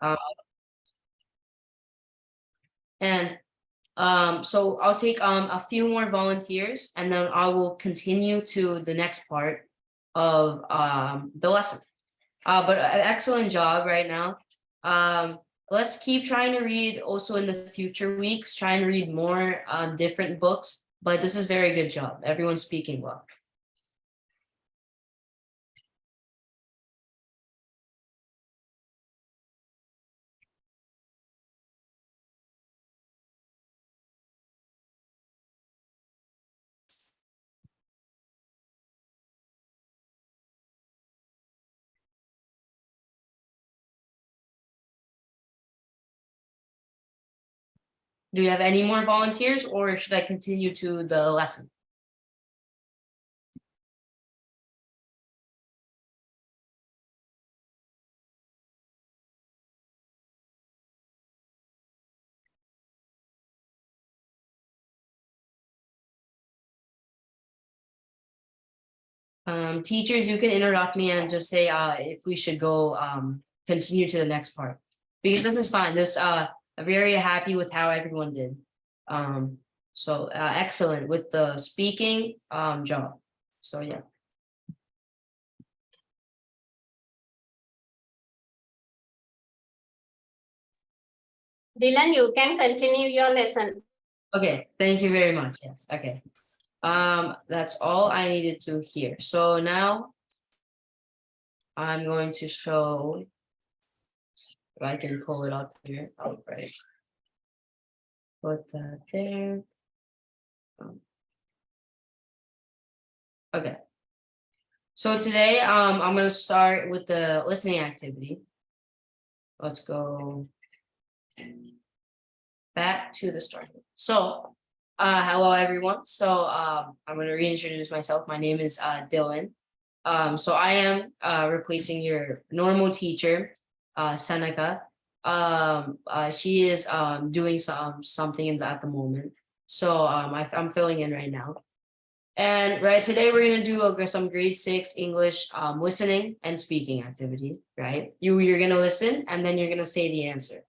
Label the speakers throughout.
Speaker 1: Uh, and so I'll take a few more volunteers and then I will continue to the next part of the lesson. But an excellent job right now. Let's keep trying to read also in the future weeks, trying to read more different books, but this is very good job. Everyone's speaking well. Do you have any more volunteers or should I continue to the lesson? Teachers, you can interrupt me and just say if we should go continue to the next part. Because this is fine. I'm very happy with how everyone did. So excellent with the speaking job. So yeah.
Speaker 2: Dylan, you can continue your lesson.
Speaker 1: Okay, thank you very much. Yes, okay. That's all I needed to hear. So now I'm going to show if I can pull it up here. All right. Put that there. Okay. So today I'm going to start with the listening activity. Let's go back to the start. So hello everyone. So I'm going to reintroduce myself. My name is Dylan. So I am replacing your normal teacher, Seneca. She is doing something at the moment. So I'm filling in right now. And right today we're gonna do some grade 6 English listening and speaking activity, right? You're gonna listen and then you're gonna say the answer.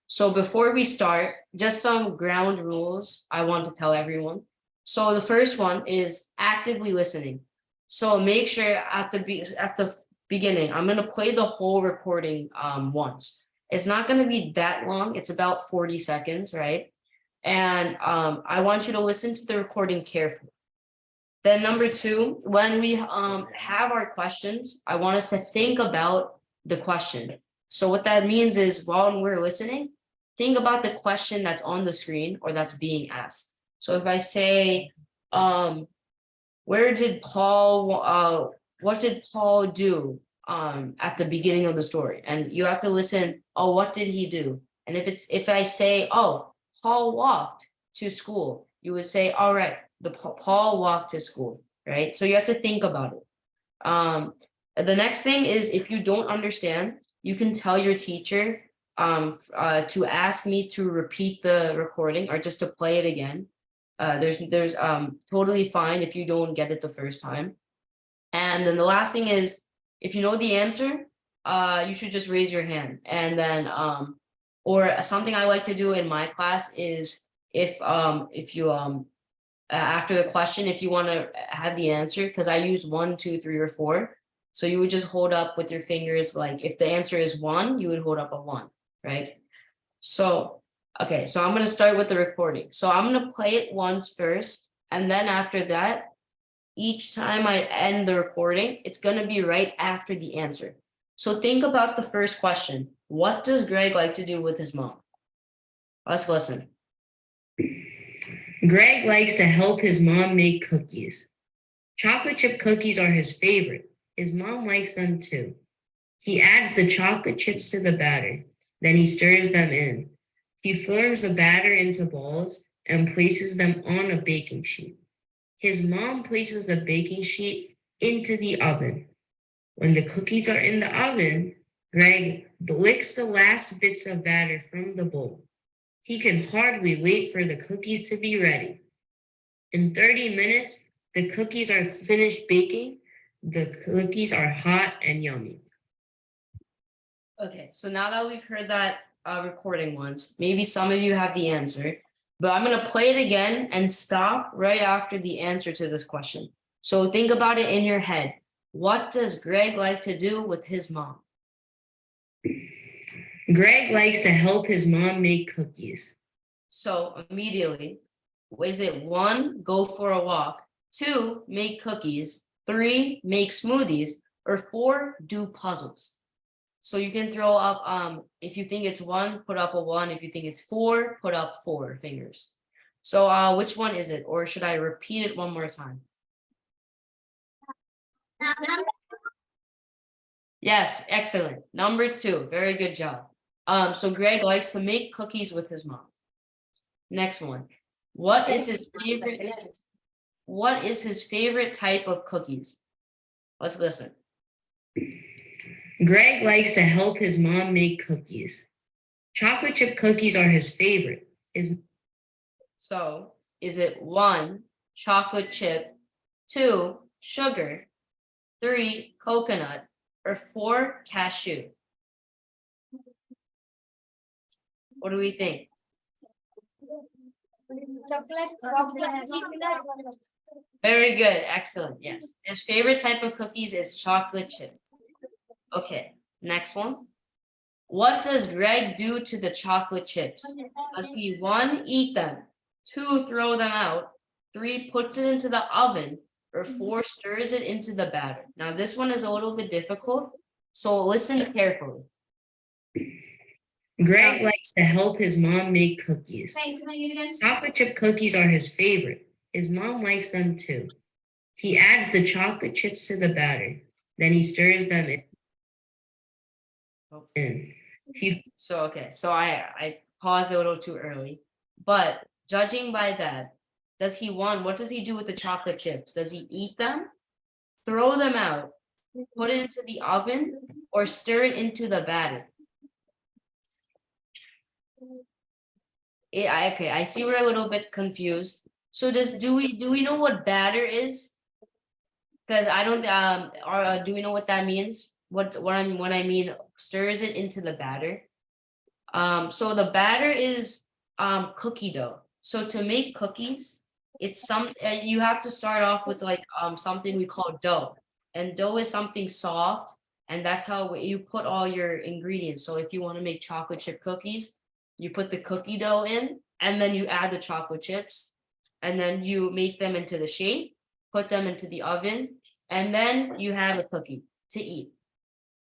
Speaker 1: So before we start, just some ground rules I want to tell everyone. So the first one is actively listening. So make sure at the beginning, I'm gonna play the whole recording once. It's not gonna be that long. It's about 40 seconds, right? And I want you to listen to the recording carefully. Then number 2, when we have our questions, I want us to think about the question. So what that means is while we're listening, think about the question that's on the screen or that's being asked. So if I say, what did Paul do at the beginning of the story? And you have to listen, oh, what did he do? And if I say, oh, Paul walked to school, you would say, all right, Paul walked to school, right? So you have to think about it. The next thing is if you don't understand, you can tell your teacher to ask me to repeat the recording or just to play it again. There's totally fine if you don't get it the first time. And then the last thing is if you know the answer, you should just raise your hand. And then or something I like to do in my class is if you after the question, if you want to have the answer, because I use 1, 2, 3, or 4. So you would just hold up with your fingers, like if the answer is 1, you would hold up a 1, right? So, okay, so I'm going to start with the recording. So I'm going to play it once first, and then after that, each time I end the recording, it's going to be right after the answer. So think about the first question. What does Greg like to do with his mom? Let's listen. Greg likes to help his mom make cookies. Chocolate chip cookies are his favorite. His mom likes them too. He adds the chocolate chips to the batter. Then he stirs them in. He forms the batter into balls and places them on a baking sheet. His mom places the baking sheet into the oven. When the cookies are in the oven, Greg licks the last bits of batter from the bowl. He can hardly wait for the cookies to be ready. In 30 minutes, the cookies are finished baking. The cookies are hot and yummy. Okay, so now that we've heard that recording once, maybe some of you have the answer, but I'm gonna play it again and stop right after the answer to this question. So think about it in your head. What does Greg like to do with his mom?
Speaker 3: Greg likes to help his mom make cookies.
Speaker 1: So immediately, is it 1, go for a walk, 2, make cookies, 3, make smoothies, or 4, do puzzles? So you can throw up, if you think it's 1, put up a 1. If you think it's 4, put up 4 fingers. So which one is it? Or should I repeat it one more time? Yes, excellent. Number 2, very good job. So Greg likes to make cookies with his mom. Next one. What is his favorite type of cookies? Let's listen.
Speaker 3: Greg likes to help his mom make cookies. Chocolate chip cookies are his favorite.
Speaker 1: So is it 1, chocolate chip, 2, sugar, 3, coconut, or 4, cashew? What do we think? Very good, excellent, yes. His favorite type of cookies is chocolate chip. Okay, next one. What does Greg do to the chocolate chips? Does he 1, eat them, 2, throw them out, 3, puts it into the oven, or 4, stirs it into the batter? Now this one is a little bit difficult, so listen carefully.
Speaker 3: Greg likes to help his mom make cookies. Chocolate chip cookies are his favorite. His mom likes them too. He adds the chocolate chips to the batter. Then he stirs them in.
Speaker 1: So I paused a little too early, but judging by that, what does he do with the chocolate chips? Does he eat them, throw them out, put it into the oven, or stir it into the batter? Okay, I see we're a little bit confused. So do we know what batter is? Because I don't do we know what that means? When I mean stirs it into the batter. So the batter is cookie dough. So to make cookies, it's you have to start off with like something we call dough. And dough is something soft, and that's how you put all your ingredients. So if you want to make chocolate chip cookies, you put the cookie dough in, and then you add the chocolate chips, and then you make them into the shape, put them into the oven, and then you have a cookie to eat.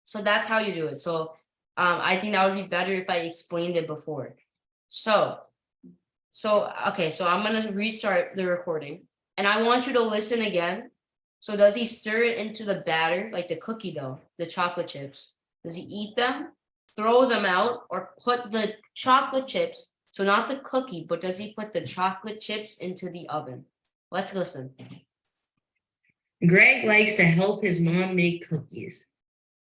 Speaker 1: So that's how you do it. So I think that would be better if I explained it before. So okay, so I'm gonna restart the recording, and I want you to listen again. So does he stir it into the batter, like the cookie dough, the chocolate chips? Does he eat them, throw them out, or put the chocolate chips, so not the cookie, but does he put the chocolate chips into the oven? Let's listen.
Speaker 3: Greg likes to help his mom make cookies.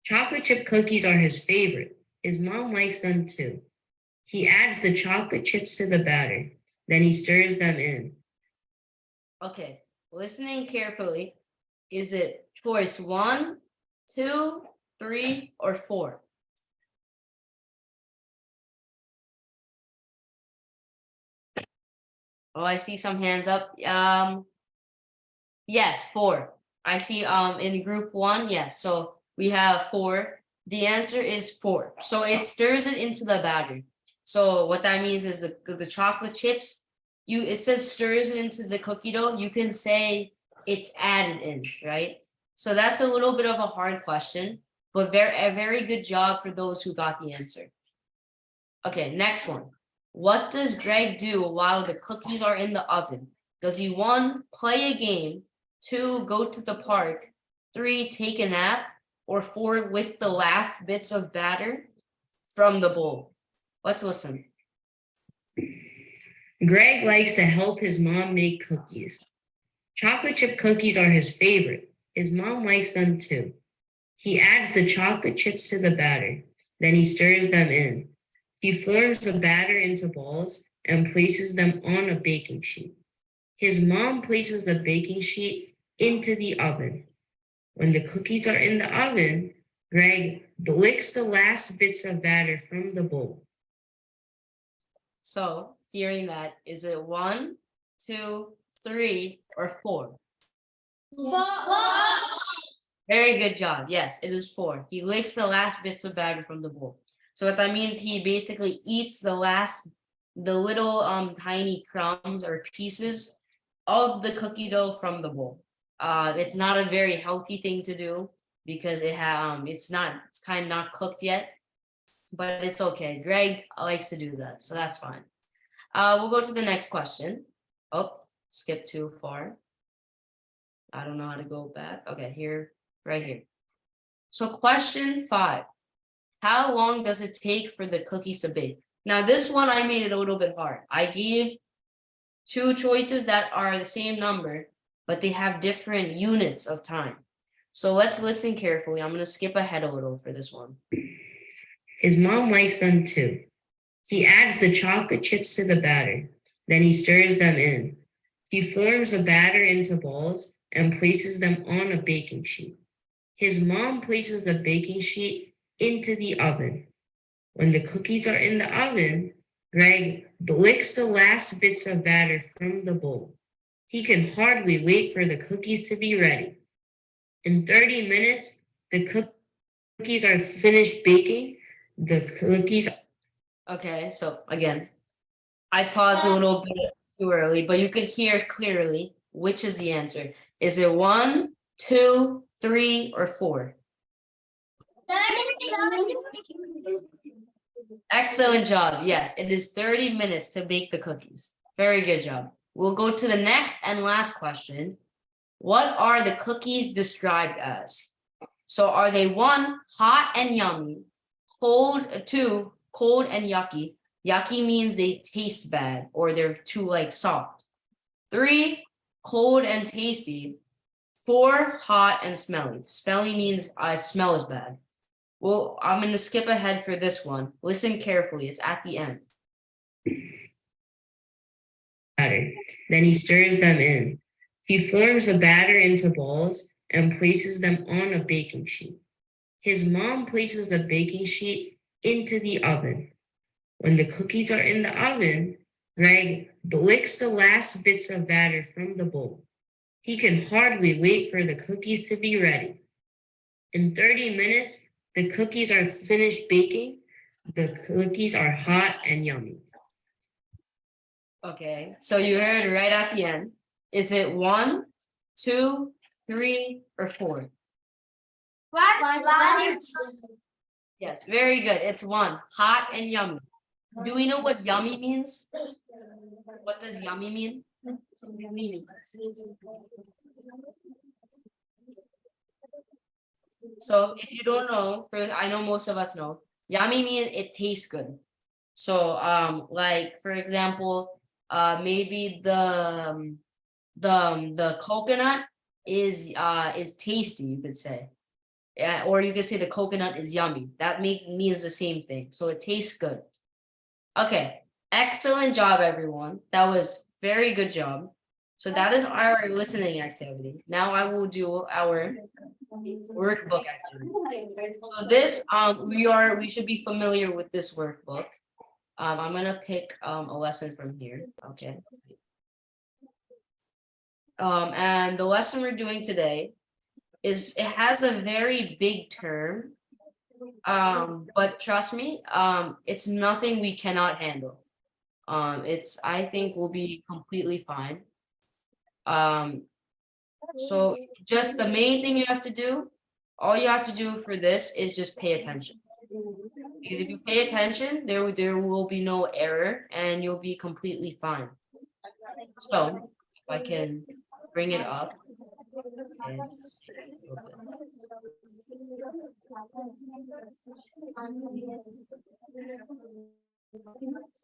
Speaker 3: Chocolate chip cookies are his favorite. His mom likes them too. He adds the chocolate chips to the batter. Then he stirs them in.
Speaker 1: Okay, listening carefully. Is it choice 1, 2, 3, or 4? Oh, I see some hands up. Yes, 4. I see in group 1, yes. So we have 4. The answer is 4. So it stirs it into the batter. So what that means is the chocolate chips, it says stirs it into the cookie dough. You can say it's added in, right? So that's a little bit of a hard question, but a very good job for those who got the answer. Okay, next one. What does Greg do while the cookies are in the oven? Does he 1, play a game, 2, go to the park, 3, take a nap, or 4, lick the last bits of batter from the bowl? Let's listen.
Speaker 3: Greg likes to help his mom make cookies. Chocolate chip cookies are his favorite. His mom likes them too. He adds the chocolate chips to the batter. Then he stirs them in. He forms the batter into balls and places them on a baking sheet. His mom places the baking sheet into the oven. When the cookies are in the oven, Greg licks the last bits of batter from the bowl.
Speaker 1: So hearing that, is it 1, 2, 3, or 4? Very good job. Yes, it is 4. He licks the last bits of batter from the bowl. So what that means, he basically eats the little tiny crumbs or pieces of the cookie dough from the bowl. It's not a very healthy thing to do because it's kind of not cooked yet, but it's okay. Greg likes to do that, so that's fine. We'll go to the next question. Oh, skip too far. I don't know how to go back. Okay, here, right here. So question 5. How long does it take for the cookies to bake? Now this one I made it a little bit hard. I gave 2 choices that are the same number, but they have different units of time. So let's listen carefully. I'm going to skip ahead a little for this one.
Speaker 3: His mom likes them too. He adds the chocolate chips to the batter. Then he stirs them in. He forms the batter into balls and places them on a baking sheet. His mom places the baking sheet into the oven. When the cookies are in the oven, Greg licks the last bits of batter from the bowl. He can hardly wait for the cookies to be ready. In 30 minutes, the cookies are finished baking.
Speaker 1: Okay, so again, I paused a little bit too early, but you could hear clearly which is the answer. Is it 1, 2, 3, or 4? Excellent job. Yes, it is 30 minutes to bake the cookies. Very good job. We'll go to the next and last question. What are the cookies described as? So are they 1, hot and yummy, 2, cold and yucky. Yucky means they taste bad or they're too soft. 3, cold and tasty. 4, hot and smelly. Smelly means smell is bad. Well, I'm going to skip ahead for this one. Listen carefully. It's at the end.
Speaker 3: Batter. Then he stirs them in. He forms the batter into balls and places them on a baking sheet. His mom places the baking sheet into the oven. When the cookies are in the oven, Greg licks the last bits of batter from the bowl. He can hardly wait for the cookies to be ready. In 30 minutes, the cookies are finished baking. The cookies are hot and yummy.
Speaker 1: Okay, so you heard right at the end. Is it 1, 2, 3, or 4? Yes, very good. It's 1, hot and yummy. Do we know what yummy means? What does yummy mean? So if you don't know, I know most of us know, yummy means it tastes good. So like for example, maybe the coconut is tasty, you could say. Or you could say the coconut is yummy. That means the same thing. So it tastes good. Okay, excellent job, everyone. That was very good job. So that is our listening activity. Now I will do our workbook activity. So this we should be familiar with this workbook. I'm gonna pick a lesson from here. Okay. And the lesson we're doing today it has a very big term. But trust me, it's nothing we cannot handle. I think we'll be completely fine. So just the main thing you have to do, all you have to do for this is just pay attention. Because if you pay attention, there will be no error and you'll be completely fine. So if I can bring it up.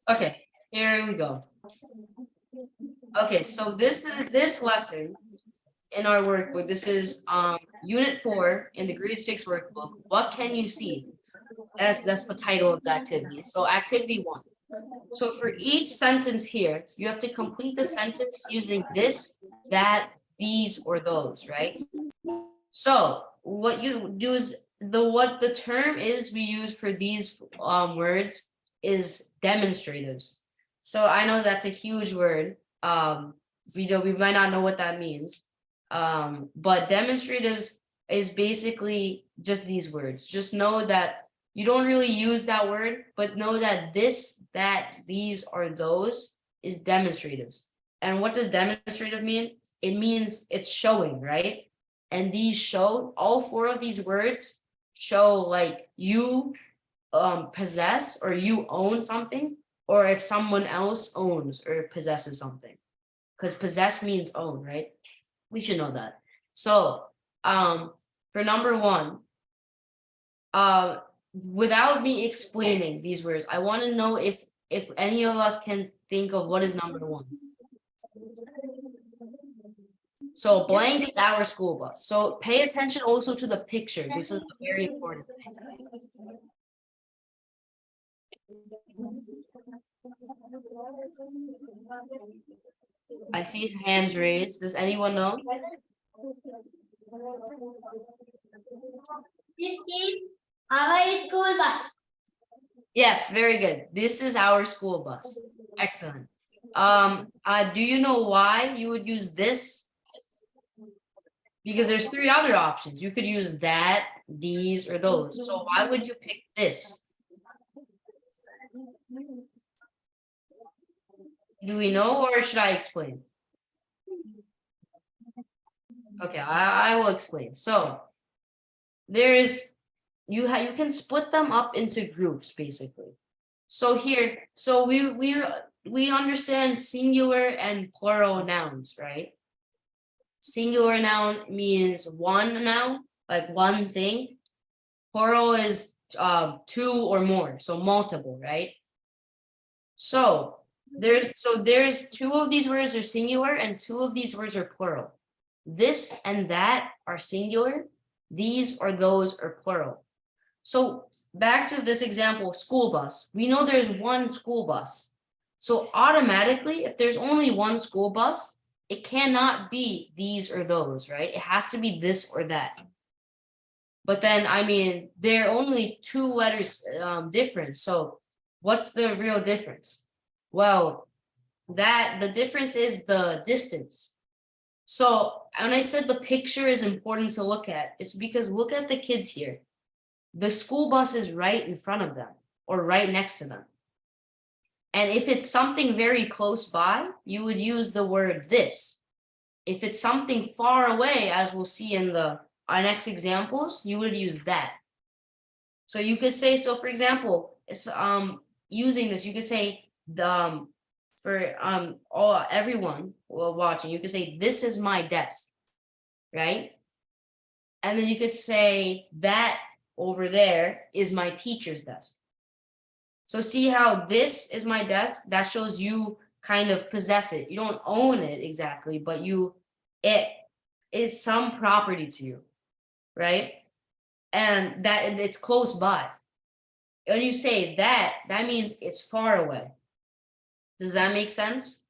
Speaker 1: Okay, here we go. Okay, so this lesson in our workbook. This is unit 4 in the grade 6 workbook. What can you see? That's the title of the activity. So activity 1. So for each sentence here, you have to complete the sentence using this, that, these, or those, right? So what you do is what the term is we use for these words is demonstratives. So I know that's a huge word. We might not know what that means. But demonstratives is basically just these words. Just know that you don't really use that word, but know that this, that, these, or those is demonstratives. And what does demonstrative mean? It means it's showing, right? And these show, all four of these words show like you possess or you own something, or if someone else owns or possesses something. Because possess means own, right? We should know that. So for number one, without me explaining these words, I want to know if any of us can think of what is number one. So blank is our school bus. So pay attention also to the picture. This is very important. I see hands raised. Does anyone know?
Speaker 4: This is our school bus.
Speaker 1: Yes, very good. This is our school bus. Excellent. Do you know why you would use this? Because there's three other options. You could use that, these, or those. So why would you pick this? Do we know, or should I explain? Okay, I will explain. So there is you can split them up into groups basically. So here, so we understand singular and plural nouns, right? Singular noun means one noun, like one thing. Plural is two or more, so multiple, right? So there's two of these words are singular and two of these words are plural. This and that are singular, these or those are plural. So back to this example, school bus. We know there's one school bus. So automatically, if there's only one school bus, it cannot be these or those, right? It has to be this or that. But then, I mean, there are only two letters difference. So what's the real difference? Well, the difference is the distance. So when I said the picture is important to look at, it's because look at the kids here. The school bus is right in front of them or right next to them. And if it's something very close by, you would use the word this. If it's something far away, as we'll see in our next examples, you would use that. So you could say, so for example, it's using this, you could say for everyone watching, you could say, this is my desk, right? And then you could say that over there is my teacher's desk. So see how this is my desk? That shows you kind of possess it. You don't own it exactly, but it is some property to you, right? And that it's close by. When you say that means it's far away. Does that make sense?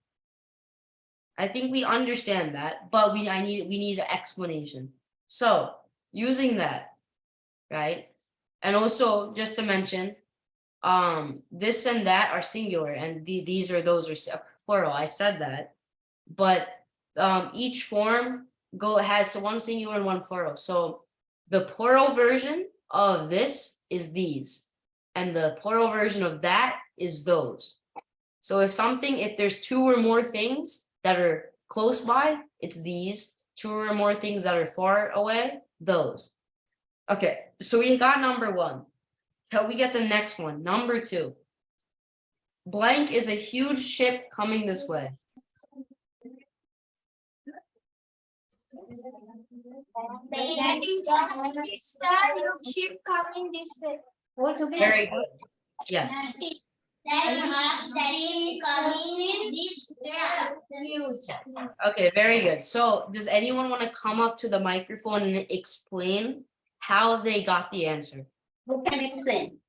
Speaker 1: I think we understand that, but we need an explanation. So using that, right? And also just to mention, this and that are singular and these or those are plural. I said that, but each form has one singular and one plural. So the plural version of this is these, and the plural version of that is those. So if there's two or more things that are close by, it's these. Two or more things that are far away, those. Okay, so we got number one. Till we get the next one, number two. Blank is a huge ship coming this way.
Speaker 4: That is the ship coming this way.
Speaker 1: Very good. Yeah.
Speaker 4: That is coming in this way.
Speaker 1: Okay, very good. So does anyone want to come up to the microphone and explain how they got the answer?
Speaker 4: Who can explain?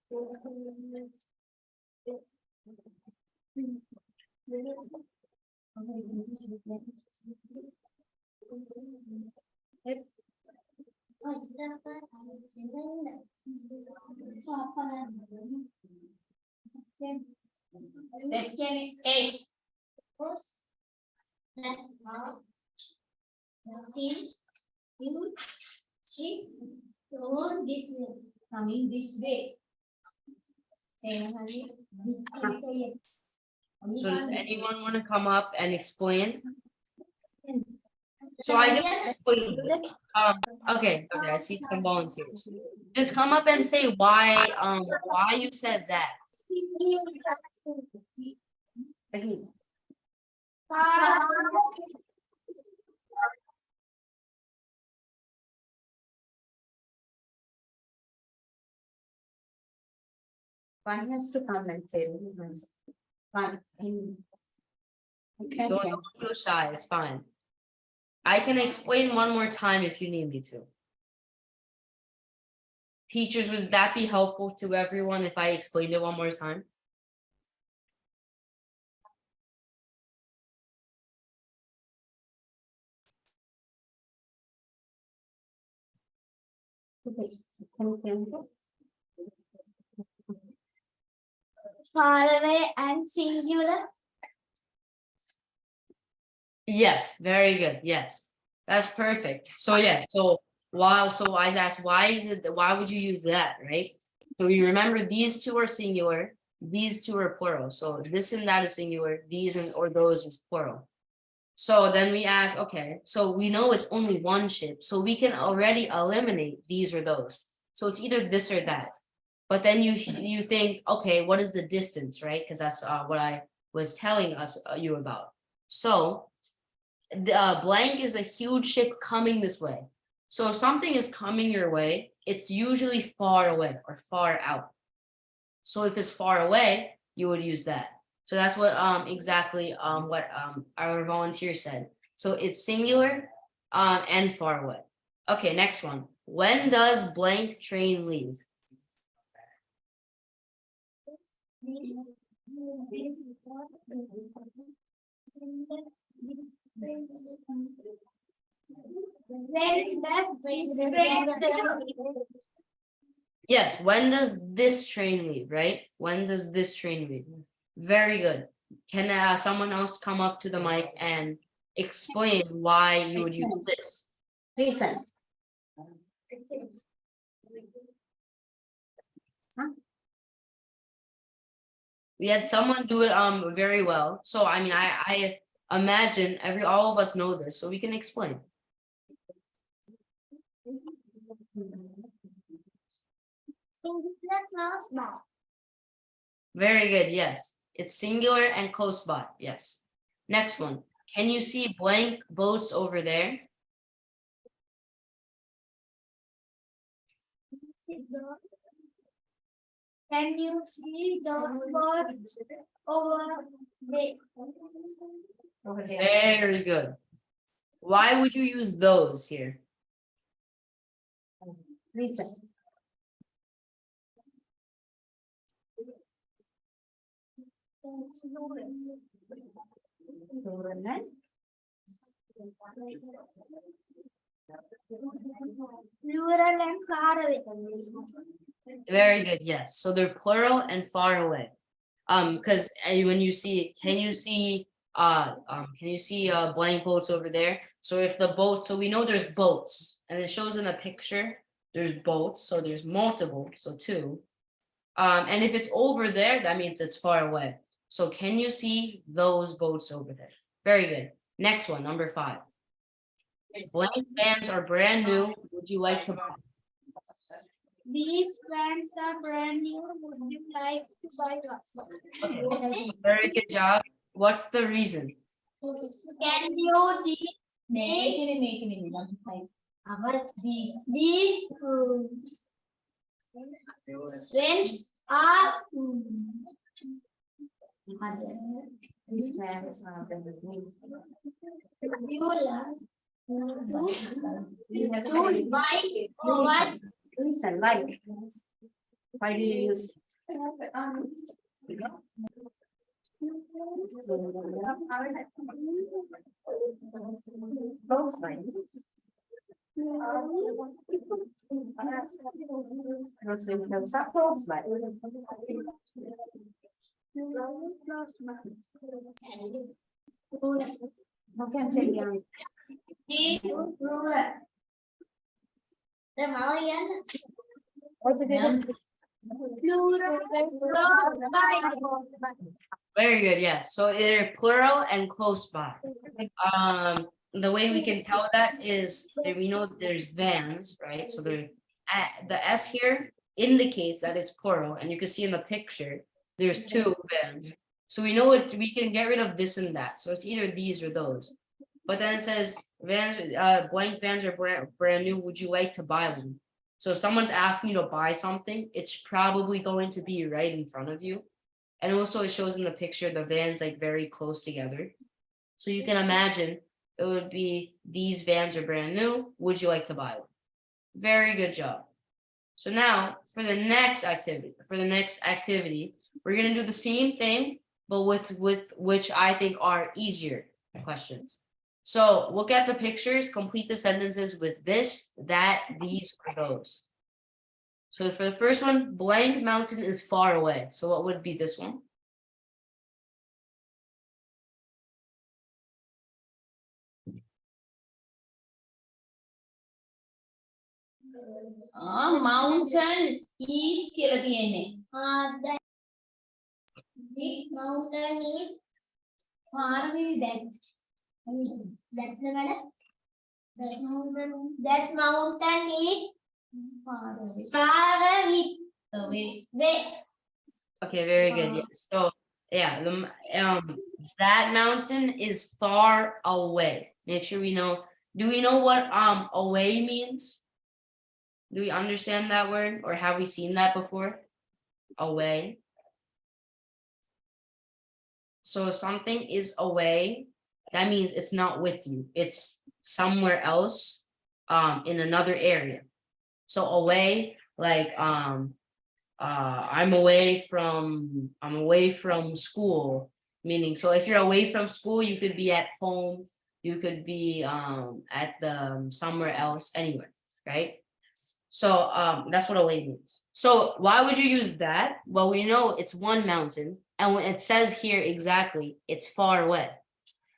Speaker 4: Eight. You see, go this way, coming this way.
Speaker 1: So does anyone want to come up and explain? So I just explained. Okay, I see some volunteers. Just come up and say why you said that.
Speaker 2: One has to come and say. One. Okay.
Speaker 1: Don't feel shy, it's fine. I can explain one more time if you need me to. Teachers, would that be helpful to everyone if I explained it one more time?
Speaker 4: Far away and singular.
Speaker 1: Yes, very good. Yes, that's perfect. So yeah, so I asked, why would you use that, right? So you remember these two are singular, these two are plural. So this and that is singular, these and or those is plural. So then we ask, okay, so we know it's only one ship, so we can already eliminate these or those. So it's either this or that. But then you think, okay, what is the distance, right? Because that's what I was telling you about. So the blank is a huge ship coming this way. So if something is coming your way, it's usually far away or far out. So if it's far away, you would use that. So that's what exactly what our volunteer said. So it's singular and far away. Okay, next one. When does blank train leave? Yes, when does this train leave, right? When does this train leave? Very good. Can someone else come up to the mic and explain why you would use this?
Speaker 2: Reason.
Speaker 1: We had someone do it very well. So I mean I imagine all of us know this, so we can explain. Very good, yes. It's singular and close by, yes. Next one. Can you see blank boats over there?
Speaker 4: Can you see those birds over there?
Speaker 1: Very good. Why would you use those here?
Speaker 2: Reason.
Speaker 4: Plural and far away.
Speaker 1: Very good, yes. So they're plural and far away. Because when you see, can you see blank boats over there? So if the boat, so we know there's boats, and it shows in the picture, there's boats, so there's multiple, so two. And if it's over there, that means it's far away. So can you see those boats over there? Very good. Next one, number 5. Blank fans are brand new. Would you like to buy?
Speaker 4: These plants are brand new. Would you like to buy one?
Speaker 1: Very good job. What's the reason?
Speaker 4: Can you these when are
Speaker 2: Reason, like. Why do you use? Close by. Los lymph are close by. You can say behind. What did they do?
Speaker 1: Very good, yes. So they're plural and close by. The way we can tell that is that we know there's vans, right? So the S here indicates that it's plural, and you can see in the picture there's two vans. So we know it. We can get rid of this and that. So it's either these or those. But then it says vans, blank vans are brand new. Would you like to buy one? So if someone's asking you to buy something, it's probably going to be right in front of you. And also it shows in the picture the vans like very close together. So you can imagine it would be these vans are brand new. Would you like to buy one? Very good job. So now for the next activity, we're gonna do the same thing, but with which I think are easier questions. So look at the pictures, complete the sentences with this, that, these, or those. So for the first one, blank mountain is far away. So what would be this one?
Speaker 4: Mountain is කියලා තියෙන්නේ. දැන් this mountain is පාරවි that. That mountain is පාරවි.
Speaker 1: Okay, very good. Yes. So yeah, that mountain is far away. Make sure we know. Do we know what away means? Do we understand that word, or have we seen that before? Away. So if something is away, that means it's not with you. It's somewhere else, in another area. So away, like I'm away from school. Meaning, so if you're away from school, you could be at home. You could be at the somewhere else, anywhere, right? So that's what away means. So why would you use that? Well, we know it's one mountain, and when it says here exactly, it's far away.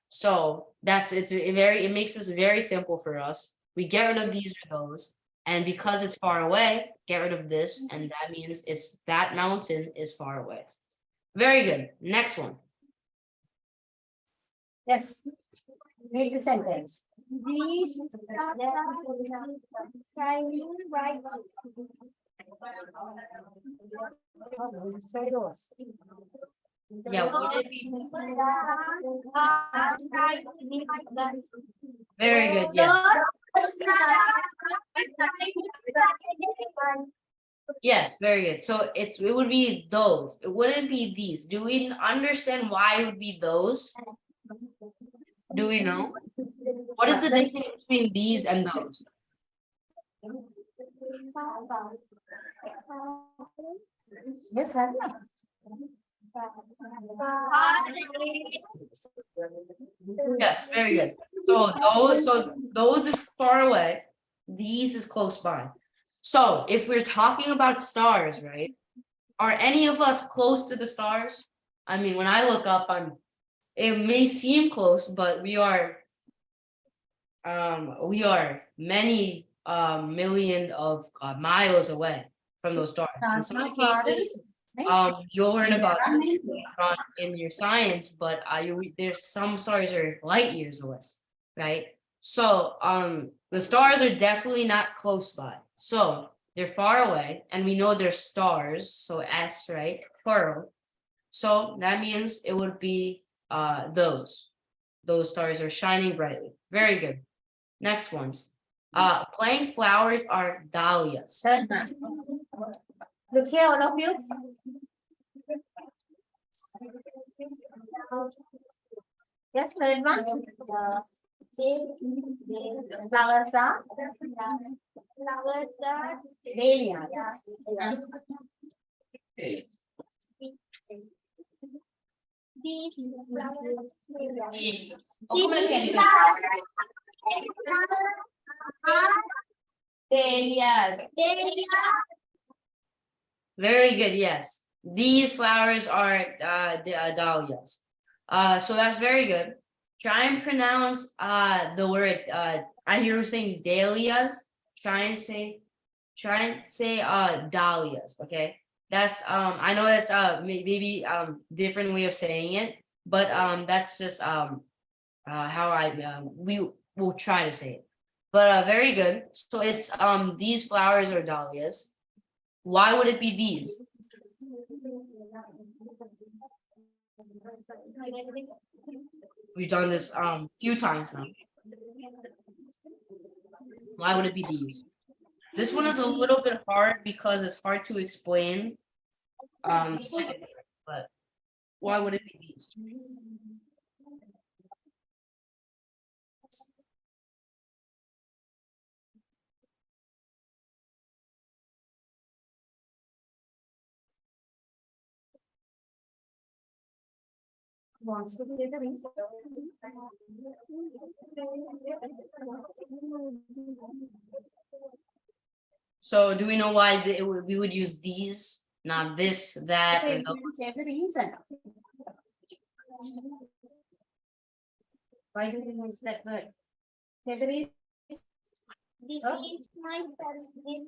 Speaker 1: So it makes this very simple for us. We get rid of these or those, and because it's far away, get rid of this, and that means that mountain is far away. Very good. Next one.
Speaker 2: Yes. Read the sentence.
Speaker 4: These shining bright.
Speaker 2: Say those.
Speaker 1: Yeah, would it be very good? Yes. Yes, very good. So it would be those. It wouldn't be these. Do we understand why it would be those? Do we know? What is the difference between these and those?
Speaker 2: Yes, sir.
Speaker 1: Yes, very good. So those is far away. These is close by. So if we're talking about stars, right? Are any of us close to the stars? I mean, when I look up, it may seem close, but we are many million of miles away from those stars. In some cases, you'll learn about this in your science, but there's some stars are light years away, right? So the stars are definitely not close by. So they're far away, and we know they're stars, so S, right? Plural. So that means it would be those stars are shining brightly. Very good. Next one. Playing flowers are dahlias.
Speaker 2: Look here, all of you. Yes, third one. Flowers are dahlias.
Speaker 1: Very good, yes. These flowers are dahlias. So that's very good. Try and pronounce the word I hear you saying dahlias. Try and say dahlias, okay? That's I know that's maybe different way of saying it, but that's just how we will try to say it. But very good. So it's these flowers are dahlias. Why would it be these? We've done this few times now. Why would it be these? This one is a little bit hard because it's hard to explain. But why would it be these?
Speaker 2: Wants to be the reason.
Speaker 1: So do we know why we would use these, not this, that, or
Speaker 2: Say the reason. Why do they use that word? Say the reason.
Speaker 4: This
Speaker 2: Oh.
Speaker 4: is my birthday.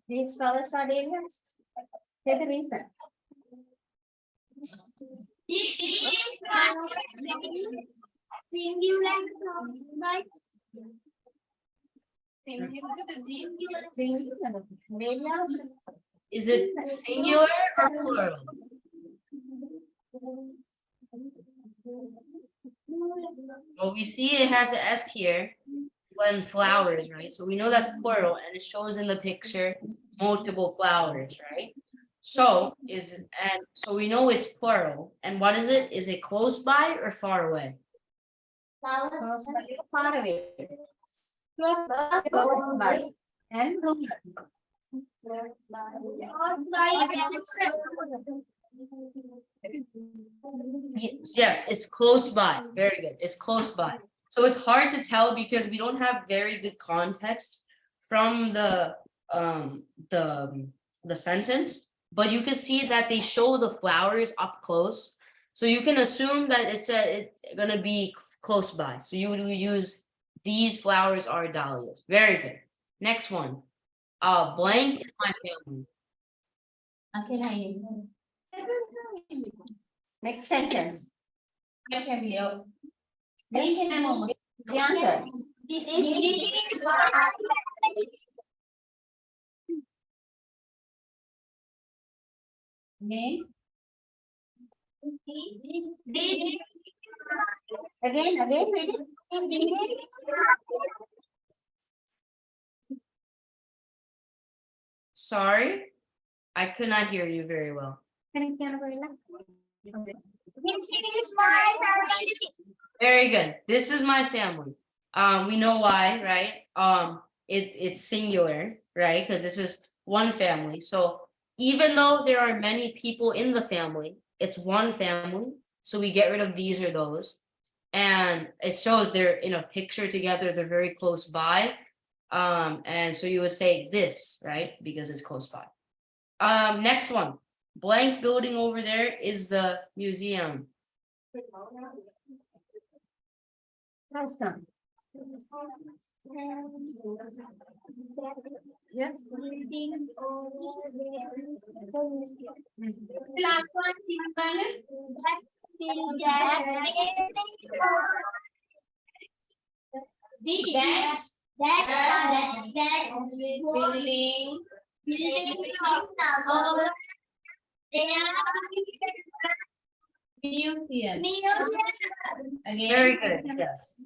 Speaker 2: These flowers are dahlias. Say the reason.
Speaker 4: This is my singular my
Speaker 2: Singular. Dahlias.
Speaker 1: is it singular or plural? Well, we see it has an S here when flowers, right? So we know that's plural and it shows in the picture multiple flowers, right? So so we know it's plural. And what is it? Is it close by or far away?
Speaker 2: Close by, far away. Close by. And
Speaker 1: Yes, it's close by. Very good. It's close by. So it's hard to tell because we don't have very good context from the sentence, but you can see that they show the flowers up close. So you can assume that it's gonna be close by. So you would use these flowers are dahlias. Very good. Next one. Blank is my family.
Speaker 2: next sentence. The answer.
Speaker 4: This is
Speaker 2: Again, read it.
Speaker 1: Sorry, I could not hear you very well.
Speaker 4: this is my family.
Speaker 1: Very good. This is my family. We know why, right? It's singular, right? Because this is one family. So even though there are many people in the family, it's one family. So we get rid of these or those. And it shows they're in a picture together, they're very close by. And so you would say this, right? Because it's close by. Next one. Blank building over there is the museum.
Speaker 2: Last time. Yes.
Speaker 4: Last one, that building. Museum.
Speaker 1: Very good, yes.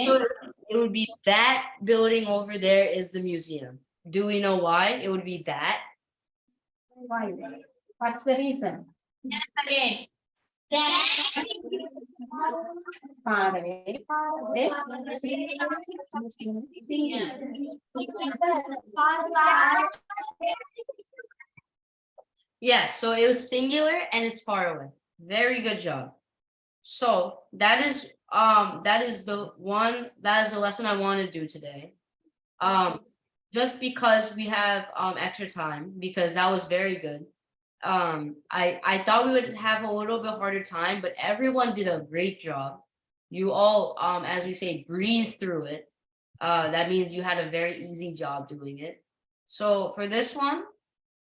Speaker 1: So it would be that building over there is the museum. Do we know why it would be that?
Speaker 2: Why? What's the reason?
Speaker 4: Again. That.
Speaker 2: Far away.
Speaker 1: Yes, so it was singular and it's far away. Very good job. So that is the lesson I want to do today. just because we have extra time, because that was very good. I thought we would have a little bit harder time, but everyone did a great job. You all, as we say, breezed through it. That means you had a very easy job doing it. So for this one,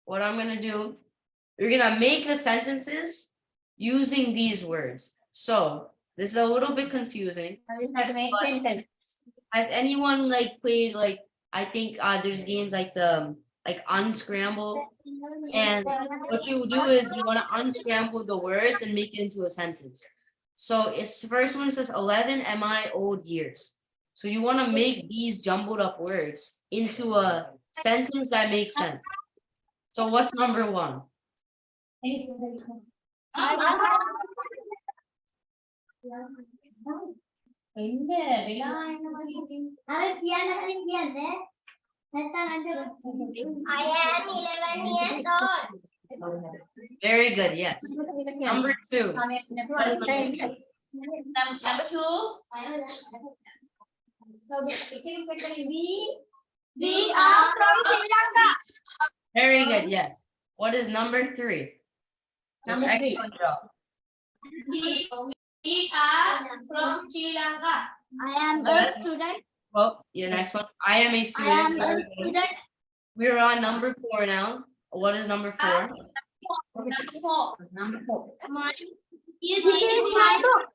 Speaker 1: what I'm gonna do, we're gonna make the sentences using these words. So this is a little bit confusing.
Speaker 2: You have to make sentence.
Speaker 1: Has anyone like played like, I think there's games like the like unscramble, and what you do is you want to unscramble the words and make it into a sentence. So it's the first one says 11 MI old years. So you want to make these jumbled up words into a sentence that makes sense. So what's number one?
Speaker 4: I am 11 years old.
Speaker 1: Very good, yes. Number two.
Speaker 4: Number two. We are from Sri Lanka.
Speaker 1: Very good, yes. What is number three? That's
Speaker 2: Number three.
Speaker 1: excellent job.
Speaker 4: We are from Sri Lanka. I am a student.
Speaker 1: Well, the next one. I am a
Speaker 4: I
Speaker 1: student.
Speaker 4: am a
Speaker 1: Very good.
Speaker 4: student.
Speaker 1: We're on number four now. What is number four?
Speaker 4: Number four.
Speaker 2: Number 4.
Speaker 4: This is my book.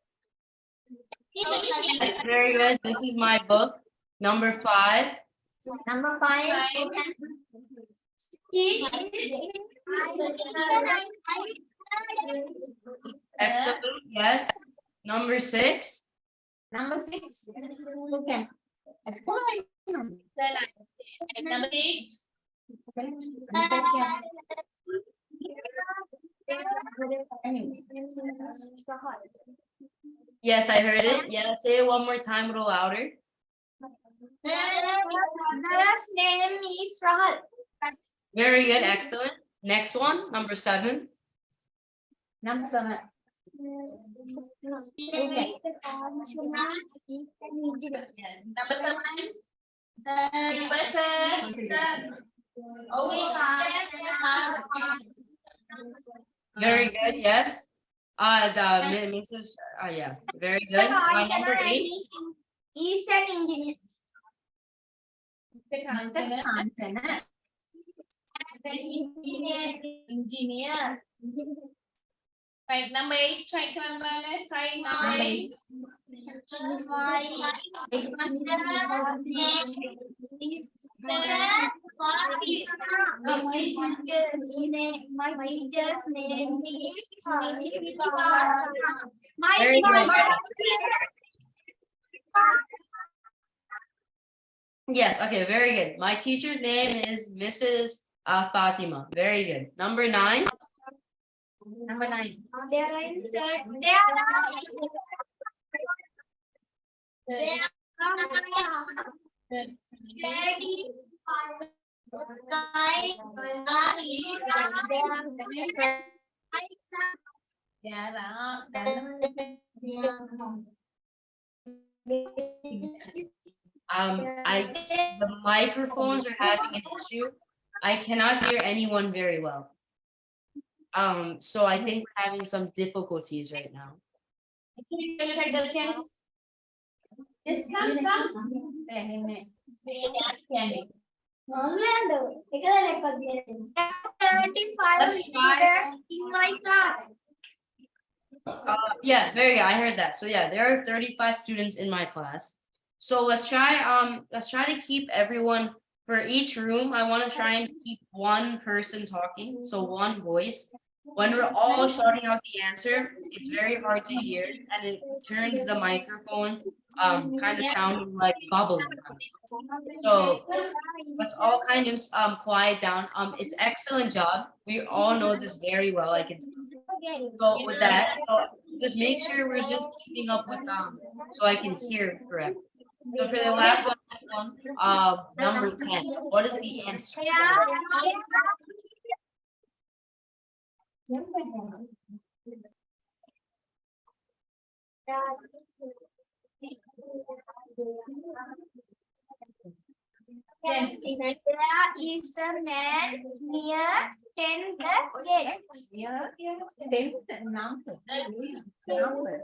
Speaker 1: That's very good. This is my book. Number five.
Speaker 2: Number 5.
Speaker 1: Excellent. Yes. Number six.
Speaker 2: Number 6. Okay.
Speaker 4: Number six.
Speaker 1: Yes, I heard it. Yeah, say it one more time a little louder.
Speaker 4: The name is Rahul.
Speaker 1: Very good. Excellent. Next one. Number seven.
Speaker 2: Number 7.
Speaker 4: Number seven.
Speaker 1: Very good. Yes. Mrs. Yeah. Very good. Number 8.
Speaker 4: Eastern Engineer.
Speaker 2: Mr. Thompson.
Speaker 4: Engineer. Right, number 8. Try number 8. My teacher's name is
Speaker 1: Very good. Yes. Okay. Very good. My teacher's name is Mrs. Fatima. Very good. Number 9.
Speaker 2: Number 9.
Speaker 1: The microphones are having an issue. I cannot hear anyone very well. So I think we're having some difficulties right now.
Speaker 4: Orlando, 35
Speaker 1: Let's try.
Speaker 4: students in my class.
Speaker 1: Yes, very good. I heard that. So yeah, there are 35 students in my class. So let's try to keep everyone for each room. I want to try and keep one person talking, so one voice. When we're all shouting out the answer, it's very hard to hear, and it turns the microphone kind of sounding like bubbling. So let's all kind of quiet down. It's excellent job. We all know this very well. I can so with that, so just make sure we're just keeping up with so I can hear correctly. So for the last one, number 10. What is the answer?
Speaker 4: There is a man near ten the gate.
Speaker 2: Ten number. Number.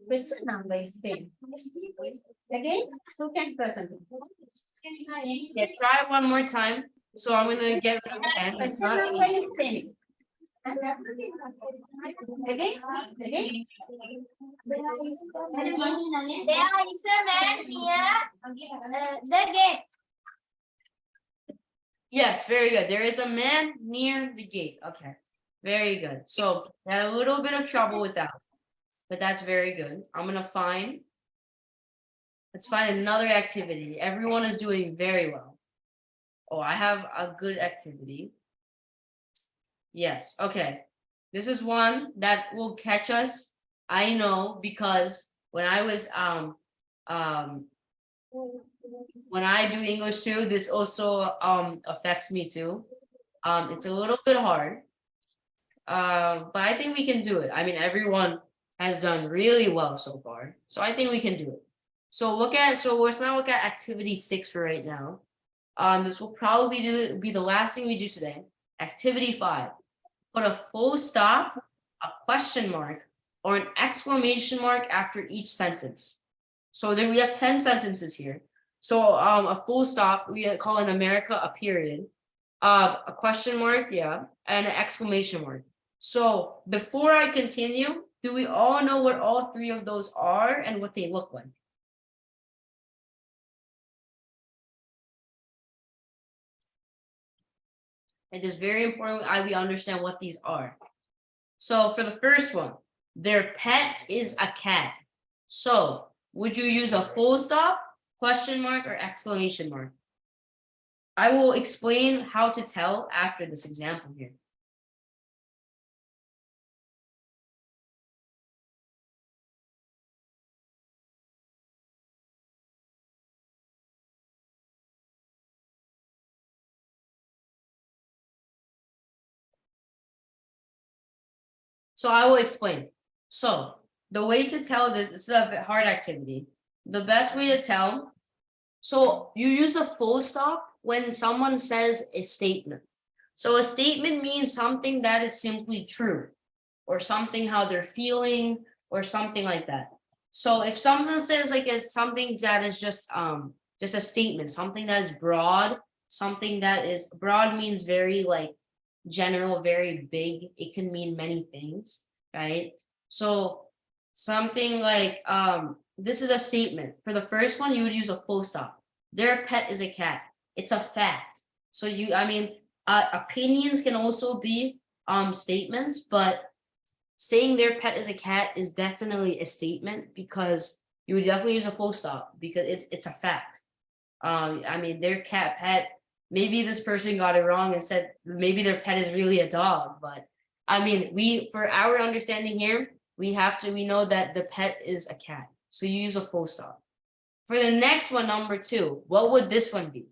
Speaker 2: Question number is 10. Again, who can present?
Speaker 1: Yes, try it one more time. So I'm gonna get rid of 10. It's
Speaker 2: Question
Speaker 1: not
Speaker 2: number
Speaker 1: eight.
Speaker 2: is 10. Again, again.
Speaker 4: There is a man near the gate.
Speaker 1: Yes, very good. There is a man near the gate. Okay, very good. So I had a little bit of trouble with that, but that's very good. Let's find another activity. Everyone is doing very well. Oh, I have a good activity. Yes, okay. This is one that will catch us. I know because when I was when I do English too, this also affects me too. It's a little bit hard. But I think we can do it. I mean, everyone has done really well so far. So I think we can do it. So let's now look at activity 6 for right now. This will probably be the last thing we do today. Activity 5. Put a full stop, a question mark, or an exclamation mark after each sentence. So then we have 10 sentences here. So a full stop, we call in America a period. A question mark, yeah, and an exclamation mark. So before I continue, do we all know what all 3 of those are and what they look like? It is very important we understand what these are. So for the first one, their pet is a cat. So would you use a full stop, question mark, or exclamation mark? I will explain how to tell after this example here. So I will explain. So the way to tell this is a hard activity. The best way to tell, so you use a full stop when someone says a statement. So a statement means something that is simply true, or something how they're feeling, or something like that. So if someone says like is something that is just a statement, something that is broad, something that is broad means very like general, very big. It can mean many things, right? So something like this is a statement. For the first one, you would use a full stop. Their pet is a cat. It's a fact. So opinions can also be statements, but saying their pet is a cat is definitely a statement because you would definitely use a full stop because it's a fact. Their pet, maybe this person got it wrong and said maybe their pet is really a dog, but for our understanding here, we know that the pet is a cat. So you use a full stop. For the next one, number 2, what would this one be?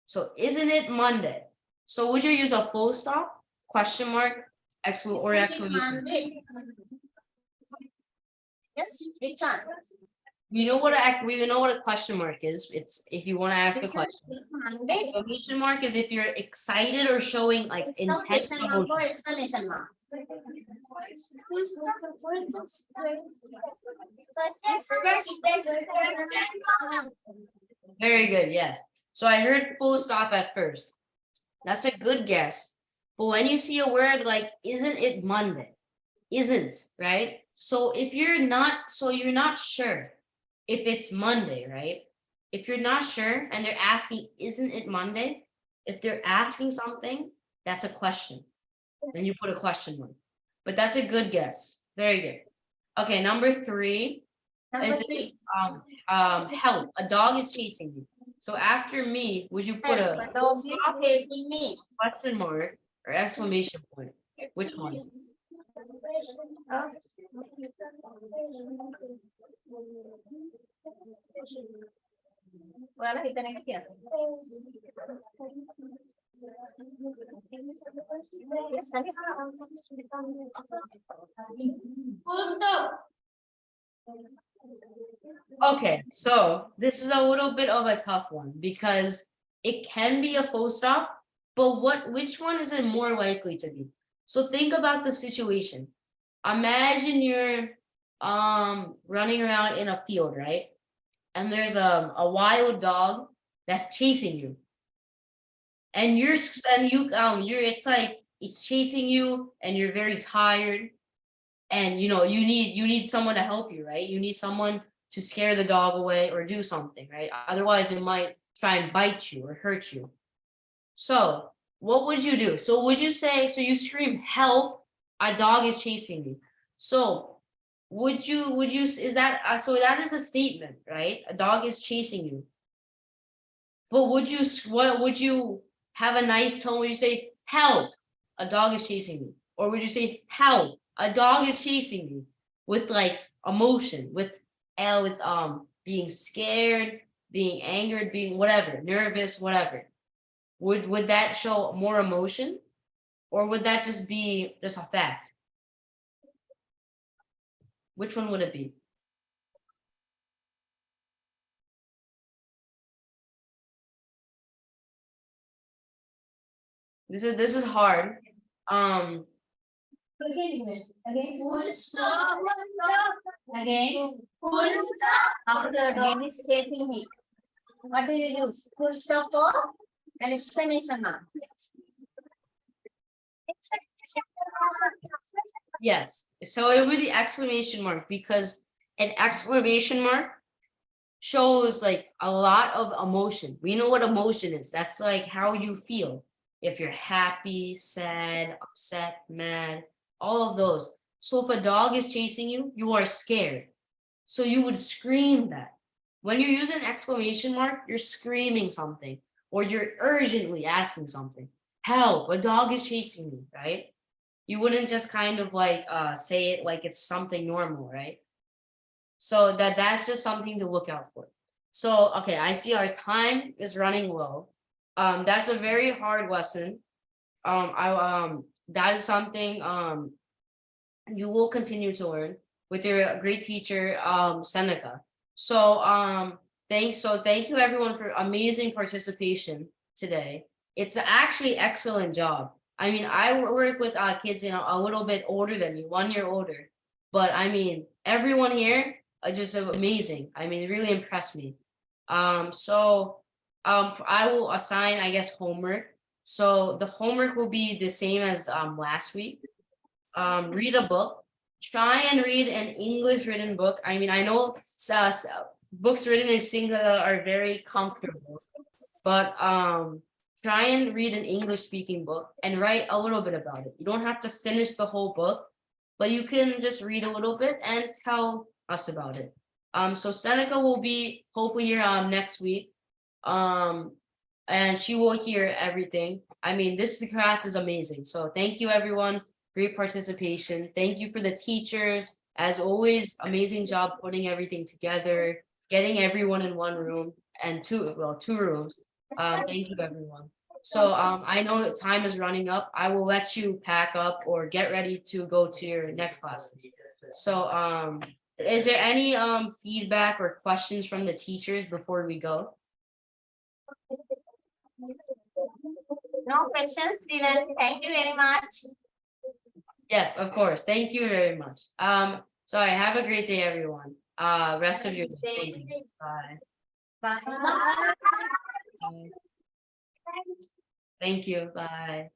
Speaker 1: So isn't it Monday? So would you use a full stop, question mark, or exclamation?
Speaker 2: Monday. Yes, which one?
Speaker 1: We know what a question mark is. It's if you want to ask a
Speaker 2: This
Speaker 1: question.
Speaker 2: is Monday.
Speaker 1: Exclamation mark is if you're excited or showing like
Speaker 2: No
Speaker 1: intense
Speaker 2: question mark or
Speaker 1: emotion.
Speaker 2: exclamation mark.
Speaker 1: Very good, yes. So I heard full stop at first. That's a good guess. But when you see a word like isn't it Monday? Isn't, right? So you're not sure if it's Monday, right? If you're not sure and they're asking, isn't it Monday? If they're asking something, that's a question. Then you put a question mark. But that's a good guess. Very good. Okay, number 3
Speaker 2: Number
Speaker 1: is
Speaker 2: 3.
Speaker 1: help. A dog is chasing you. So after me, would you put a
Speaker 2: Dog is chasing me.
Speaker 1: question mark or exclamation point? Which one?
Speaker 2: Oh. Wala kita na kaya.
Speaker 1: Okay, so this is a little bit of a tough one because it can be a full stop, but which one is it more likely to be? So think about the situation. Imagine you're running around in a field, right? And there's a wild dog that's chasing you. And you're it's like it's chasing you and you're very tired. And you need someone to help you, right? You need someone to scare the dog away or do something, right? Otherwise it might try and bite you or hurt you. So what would you do? So would you say, so you scream help, a dog is chasing you. So would you is that so that is a statement, right? A dog is chasing you. But what would you have a nice tone? Would you say help, a dog is chasing me? Or would you say help, a dog is chasing me, with like emotion, with being scared, being angered, being whatever, nervous, whatever? Would that show more emotion? Or would that just be just a fact? Which one would it be? This is hard.
Speaker 2: Again.
Speaker 4: Full stop.
Speaker 2: Again.
Speaker 4: Full stop.
Speaker 2: After the dog is chasing me. What do you use? Full stop or an exclamation mark?
Speaker 1: Yes. So it would be the exclamation mark, because an exclamation mark shows like a lot of emotion. We know what emotion is. That's like how you feel. If you're happy, sad, upset, mad, all of those. So if a dog is chasing you, you are scared. So you would scream that. When you use an exclamation mark, you're screaming something, or you're urgently asking something. Help, a dog is chasing me, right? You wouldn't just kind of like say it like it's something normal, right? So that's just something to look out for. So okay, I see our time is running low. That's a very hard lesson. I that is something you will continue to learn with your great teacher, Seneca. So thank you everyone for amazing participation today. It's actually excellent job. I mean, I work with kids, a little bit older than you, 1 year older. But I mean, everyone here are just amazing. I mean, it really impressed me. I will assign, I guess, homework. So the homework will be the same as last week. Read a book. Try and read an English written book. I mean, I know books written in Sinhala are very comfortable, but try and read an English speaking book and write a little bit about it. You don't have to finish the whole book, but you can just read a little bit and tell us about it. So Seneca will be hopefully here next week. And she will hear everything. I mean, this class is amazing. So thank you, everyone. Great participation. Thank you for the teachers. As always, amazing job putting everything together, getting everyone in one room and two rooms. Thank you, everyone. So I know time is running up. I will let you pack up or get ready to go to your next classes. So is there any feedback or questions from the teachers before we go?
Speaker 2: No questions, Dylan. Thank you very much.
Speaker 1: Yes, of course. Thank you very much. Sorry, have a great day, everyone. Rest of your day. Thank you. Bye.
Speaker 2: Bye.
Speaker 1: Thank you. Bye.